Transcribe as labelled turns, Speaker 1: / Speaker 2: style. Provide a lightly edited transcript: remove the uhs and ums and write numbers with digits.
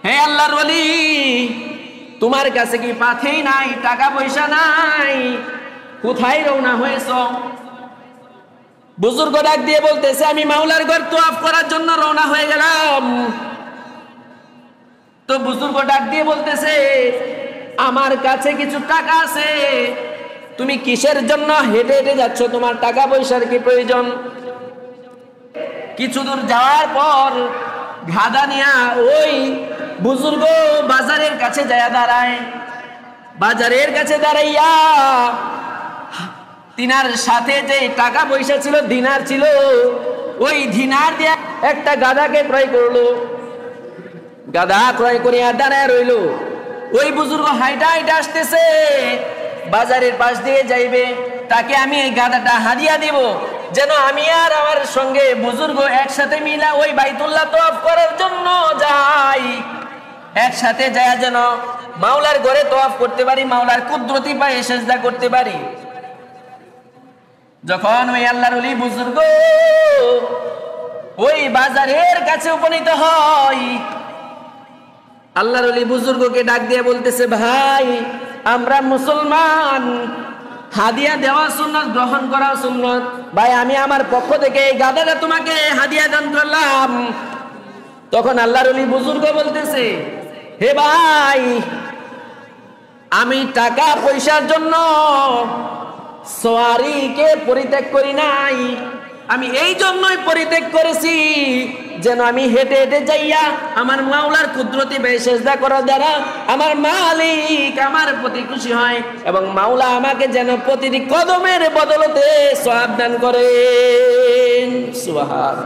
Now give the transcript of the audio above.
Speaker 1: হে আল্লাহর ওলি, তোমার কাছে কি পাথেই নাই, টাকা পয়সা নাই, কোথায় রওনা হয়েছ? বুজুর্গ ডাক দিয়ে বলতেছে, আমি মাওলার ঘর তওয়াফ করার জন্য রওনা হয়ে গেলাম। তো বুজুর্গ ডাক দিয়ে বলতেছে, আমার কাছে কিছু টাকা আছে, তুমি কিসের জন্য হেঁটে হেঁটে যাচ্ছ? তোমার টাকা পয়সার কি প্রয়োজন? কিছু দূর যাওয়ার পর গাধা নিয়া ওই বুজুর্গ বাজারের কাছে যায় দাঁড়ায়। বাজারের কাছে দাঁড়াইয়া তিনার সাথে যে টাকা পয়সা ছিল, দিনার ছিল, ওই দিনার দিয়ে একটা গাধাকে ক্রয় করলো। গাধা ক্রয় করিয়া দাঁড়ায় রইল। ওই বুজুর্গ হাইটা হাইটা আসতেছে, বাজারের পাশ দিয়ে যাইবে, তাকে আমি এই গাধাটা হাদিয়া দিব, যেন আমি আর আমার সঙ্গে বুজুর্গ একসাথে মিলা ওই বাইতুল্লাহ তওয়াফ করার জন্য যাই। একসাথে যায় যেন মাওলার ঘরে তওয়াফ করতে পারি, মাওলার কুদরতি পায়ে সেজদা করতে পারি। যখন ওই আল্লাহর ওলি বুজুর্গ ওই বাজারের কাছে উপনীত হয়, আল্লাহর ওলি বুজুর্গকে ডাক দিয়ে বলতেছে, ভাই আমরা মুসলমান, হাদিয়া দেওয়া সুন্নাত, গ্রহণ করা সুন্নাত। ভাই আমি আমার পক্ষ থেকে এই গাধাটা তোমাকে হাদিয়া দান করলাম। তখন আল্লাহর ওলি বুজুর্গ বলতেছে, হে ভাই, আমি টাকা পয়সার জন্য সওয়ারিকে পরিত্যাগ করি নাই, আমি এই জন্যই পরিত্যাগ করেছি যেন আমি হেঁটে হেঁটে যাইয়া আমার মাওলার কুদরতি পায়ে সেজদা করার দ্বারা আমার মালিক আমার প্রতি খুশি হয় এবং মাওলা আমাকে যেন প্রতিটি কদমের বদলতে সওয়াব দান করেন। সুবহান।